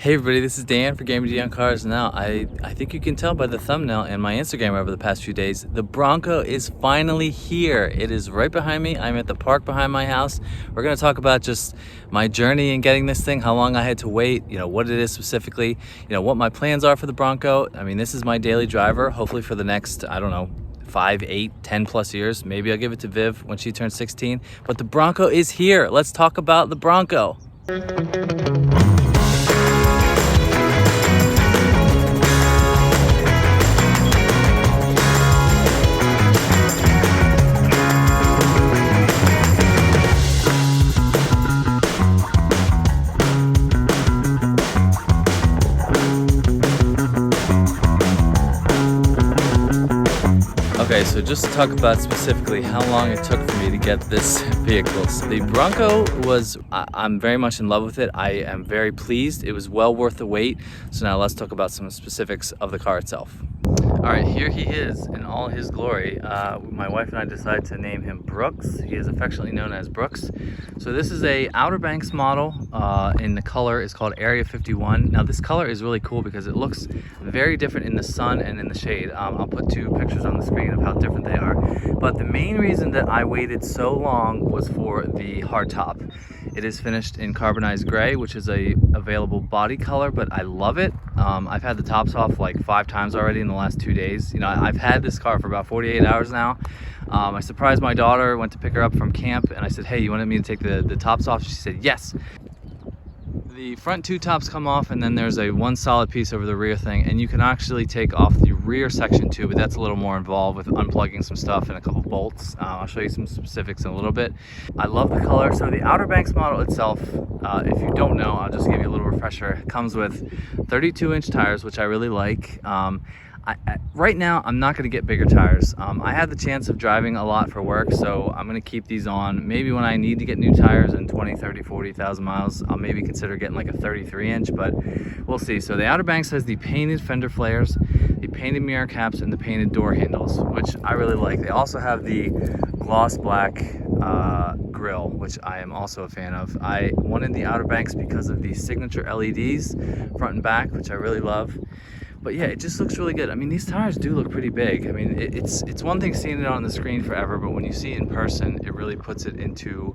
Hey everybody, this is Dan for GemmyD on Cars. Now, I think you can tell by the thumbnail and my Instagram over the past few days, the Bronco is finally here. It is right behind me. I'm at the park behind my house. We're going to talk about just my journey in getting this thing, how long I had to wait, what it is specifically, what my plans are for the Bronco. I mean, this is my daily driver, hopefully for the next, 5, 8, 10 plus years. Maybe I'll give it to Viv when she turns 16. But the Bronco is here. Let's talk about the Bronco. Okay, so just to talk about specifically how long it took for me to get this vehicle. So the Bronco I'm very much in love with it. I am very pleased. It was well worth the wait. So now let's talk about some specifics of the car itself. All right, here he is in all his glory. My wife and I decided to name him Brooks. He is affectionately known as Brooks. So this is a Outer Banks model, and the color is called Area 51. Now this color is really cool because it looks very different in the sun and in the shade. I'll put two pictures on the screen of how different they are. But the main reason that I waited so long was for the hardtop. It is finished in carbonized gray, which is a available body color, but I love it. I've had the tops off like 5 times already in the last 2 days. I've had this car for about 48 hours now. I surprised my daughter, went to pick her up from camp, and I said, hey, you wanted me to take the tops off? She said, yes. The front 2 tops come off, and then there's a one solid piece over the rear thing, and you can actually take off the rear section too, but that's a little more involved with unplugging some stuff and a couple bolts. I'll show you some specifics in a little bit. I love the color. So the Outer Banks model itself, if you don't know, I'll just give you a little refresher. It comes with 32-inch tires, which I really like. Right now, I'm not going to get bigger tires. I had the chance of driving a lot for work, so I'm going to keep these on. Maybe when I need to get new tires in 20, 30, 40,000 miles, I'll maybe consider getting like a 33-inch, but we'll see. So the Outer Banks has the painted fender flares, the painted mirror caps, and the painted door handles, which I really like. They also have the gloss black grille, which I am also a fan of. I wanted the Outer Banks because of the signature LEDs front and back, which I really love. But yeah, it just looks really good. I mean, these tires do look pretty big. I mean, it's one thing seeing it on the screen forever, but when you see it in person, it really puts it into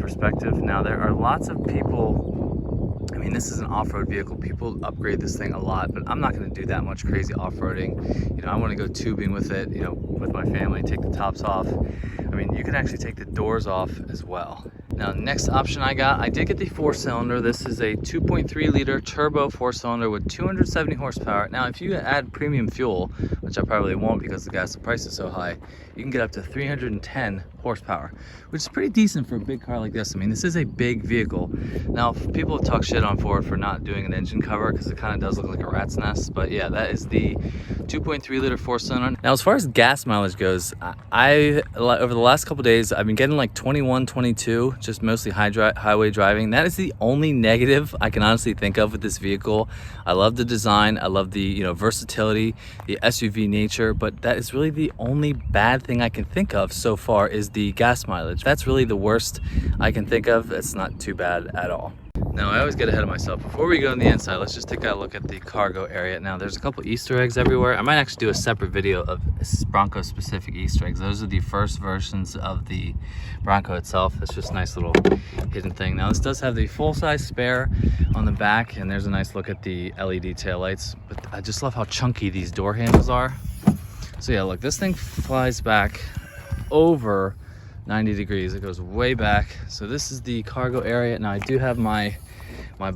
perspective. Now, there are lots of people, I mean, this is an off-road vehicle. People upgrade this thing a lot, but I'm not gonna do that much crazy off-roading. I wanna go tubing with it, with my family, take the tops off. I mean, you can actually take the doors off as well. Now, next option I did get the 4-cylinder. This is a 2.3 liter turbo 4-cylinder with 270 horsepower. Now, if you add premium fuel, which I probably won't because the price is so high, you can get up to 310 horsepower, which is pretty decent for a big car like this. I mean, this is a big vehicle. Now, people talk shit on Ford for not doing an engine cover because it kind of does look like a rat's nest. But yeah, that is the 2.3 liter 4-cylinder. Now, as far as gas mileage goes, over the last couple days, I've been getting like 21, 22, just mostly highway driving. That is the only negative I can honestly think of with this vehicle. I love the design. I love the versatility, the SUV nature, but that is really the only bad thing I can think of so far is the gas mileage. That's really the worst I can think of. It's not too bad at all. Now, I always get ahead of myself. Before we go on the inside, let's just take a look at the cargo area. Now, there's a couple Easter eggs everywhere. I might actually do a separate video of Bronco specific Easter eggs. Those are the first versions of the Bronco itself. It's just a nice little hidden thing. Now, this does have the full-size spare on the back, and there's a nice look at the LED taillights. But I just love how chunky these door handles are. So yeah, look, this thing flies back over 90 degrees. It goes way back. So this is the cargo area. Now, I do have my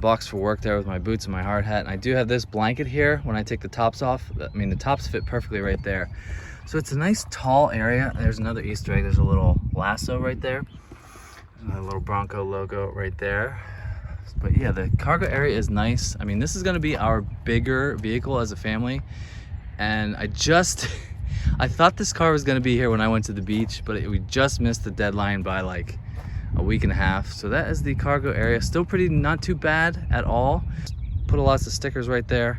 box for work there with my boots and my hard hat, and I do have this blanket here when I take the tops off. I mean, the tops fit perfectly right there. So it's a nice tall area. There's another Easter egg. There's a little lasso right there. There's a little Bronco logo right there. But yeah, the cargo area is nice. I mean, this is going to be our bigger vehicle as a family, and I thought this car was going to be here when I went to the beach, but we just missed the deadline by like a week and a half. So that is the cargo area. Still not too bad at all. Put lots of stickers right there.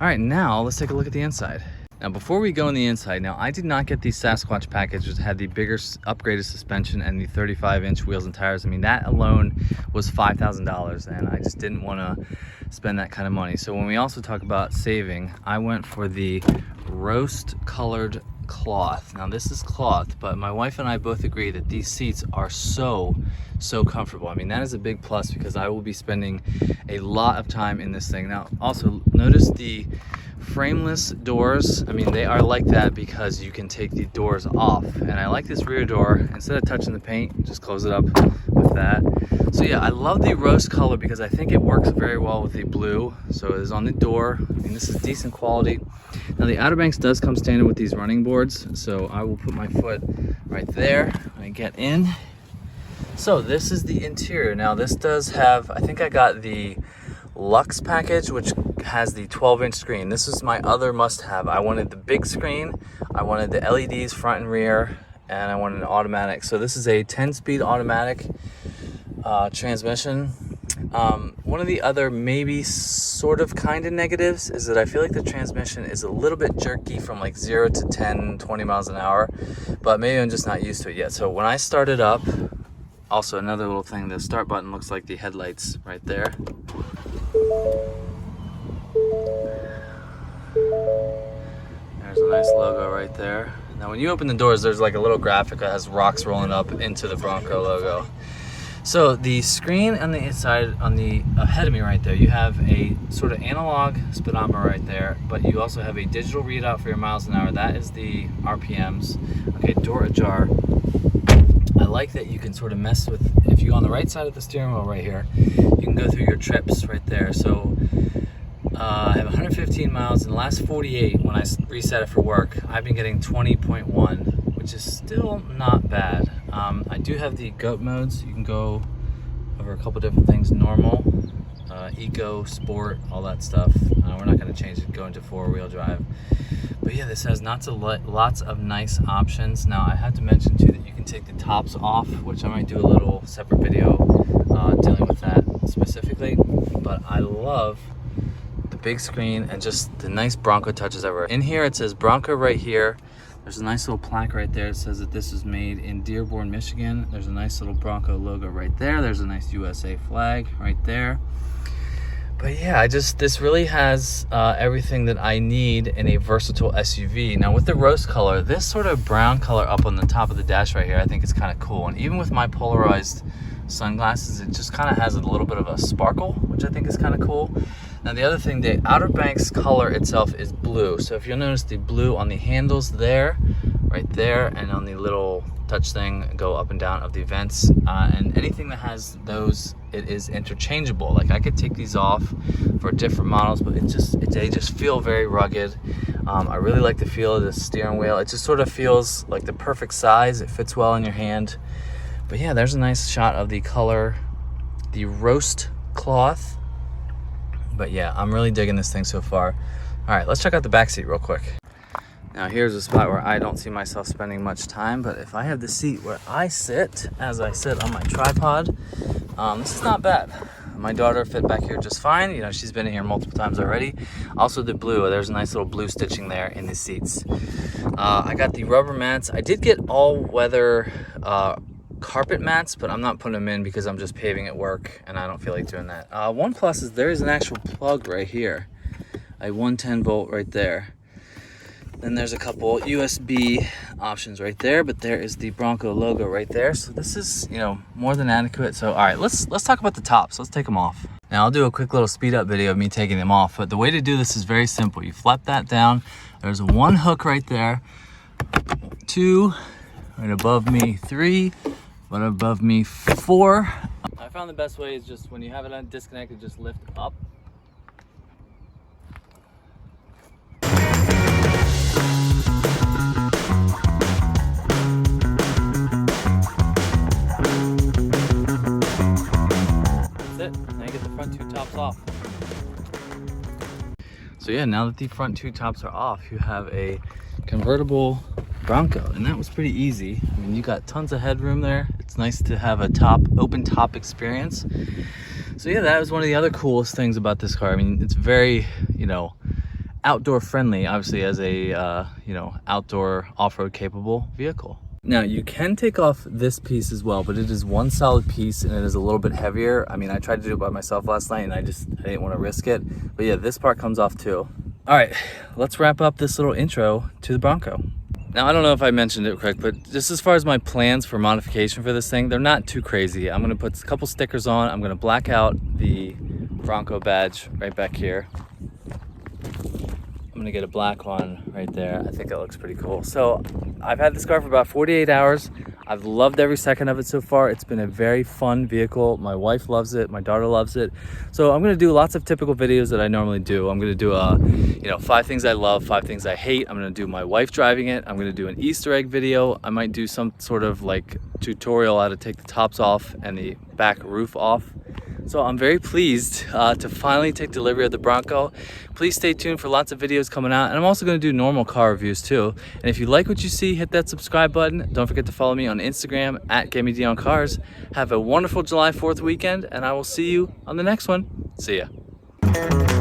All right, now let's take a look at the inside. Now before we go on the inside, now I did not get the Sasquatch package, which had the bigger upgraded suspension and the 35-inch wheels and tires. I mean, that alone was $5,000, and I just didn't want to spend that kind of money. So when we also talk about saving, I went for the roast colored cloth. Now this is cloth, but my wife and I both agree that these seats are so comfortable. I mean, that is a big plus because I will be spending a lot of time in this thing. Now also notice the frameless doors. I mean, they are like that because you can take the doors off, and I like this rear door. Instead of touching the paint, just close it up with that. So yeah, I love the rose color because I think it works very well with the blue. So it is on the door. I mean, this is decent quality. Now the Outer Banks does come standard with these running boards, so I will put my foot right there when I get in. So this is the interior. Now this does have, I think I got the Luxe package, which has the 12-inch screen. This is my other must-have. I wanted the big screen, I wanted the LEDs front and rear, and I wanted an automatic. So this is a 10-speed automatic transmission. One of the other maybe sort of kind of negatives is that I feel like the transmission is a little bit jerky from like 0 to 10, 20 miles an hour, but maybe I'm just not used to it yet. So when I start it up, also another little thing, the start button looks like the headlights right there. There's a nice logo right there. Now when you open the doors, there's like a little graphic that has rocks rolling up into the Bronco logo. So the screen on the inside, on the ahead of me right there, you have a sort of analog speedometer right there, but you also have a digital readout for your miles an hour. That is the RPMs. Okay, door ajar. I like that you can sort of mess with, if you go on the right side of the steering wheel right here, you can go through your trips right there. So I have 115 miles in the last 48. When I reset it for work, I've been getting 20.1, which is still not bad. I do have the GOAT modes. You can go over a couple different things: normal, eco, sport, all that stuff. We're not going to change it, go into 4-wheel drive. But yeah, this has lots of nice options. Now I have to mention too that you can take the tops off, which I might do a little separate video dealing with that specifically. But I love the big screen and just the nice Bronco touches everywhere. In here it says Bronco right here. There's a nice little plaque right there that says that this is made in Dearborn, Michigan. There's a nice little Bronco logo right there. There's a nice USA flag right there. But yeah, this really has everything that I need in a versatile SUV. Now with the rose color, this sort of brown color up on the top of the dash right here, I think is kind of cool. And even with my polarized sunglasses, it just kind of has a little bit of a sparkle, which I think is kind of cool. Now the other thing, the Outer Banks color itself is blue. So if you'll notice the blue on the handles there, right there, and on the little touch thing, go up and down of the vents, and anything that has those, it is interchangeable. Like I could take these off for different models, but they just feel very rugged. I really like the feel of the steering wheel. It just sort of feels like the perfect size. It fits well in your hand. But yeah, there's a nice shot of the color, the roast cloth. But yeah, I'm really digging this thing so far. All right, let's check out the back seat real quick. Now here's a spot where I don't see myself spending much time, but if I have the seat where I sit, as I sit on my tripod, this is not bad. My daughter fit back here just fine. You know, she's been in here multiple times already. Also the blue, there's a nice little blue stitching there in the seats. I got the rubber mats. I did get all weather carpet mats, but I'm not putting them in because I'm just paving at work and I don't feel like doing that. One plus is there is an actual plug right here, a 110 volt right there. Then there's a couple USB options right there, but there is the Bronco logo right there. So this is, you know, more than adequate. So all right, let's talk about the tops. Let's take them off. Now I'll do a quick little speed up video of me taking them off, but the way to do this is very simple. You flap that down. There's one hook right there, 2 right above me, 3 right above me, 4. I found the best way is just when you have it disconnected, just lift up. Off. So yeah, now that the front 2 tops are off, you have a convertible Bronco, and that was pretty easy. I mean, you got tons of headroom there. It's nice to have a open top experience. So yeah, that was one of the other coolest things about this car. I mean, it's very, you know, outdoor friendly, obviously, as a you know, outdoor off-road capable vehicle. Now you can take off this piece as well, but it is one solid piece and it is a little bit heavier. I mean, I tried to do it by myself last night and I didn't want to risk it. But yeah, this part comes off too. All right, let's wrap up this little intro to the Bronco. Now, I don't know if I mentioned it quick, but just as far as my plans for modification for this thing, they're not too crazy. I'm gonna put a couple stickers on. I'm gonna black out the Bronco badge right back here. I'm gonna get a black one right there. I think that looks pretty cool. So I've had this car for about 48 hours. I've loved every second of it so far. It's been a very fun vehicle. My wife loves it, my daughter loves it. So I'm gonna do lots of typical videos that I normally do. I'm gonna do you know, 5 things I love, 5 things I hate. I'm gonna do my wife driving it. I'm gonna do an Easter egg video. I might do some sort of like tutorial how to take the tops off and the back roof off. So I'm very pleased to finally take delivery of the Bronco. Please stay tuned for lots of videos coming out. And I'm also gonna do normal car reviews too. And if you like what you see, hit that subscribe button. Don't forget to follow me on Instagram at GemmyD on Cars. Have a wonderful July 4th weekend and I will see you on the next one. See ya.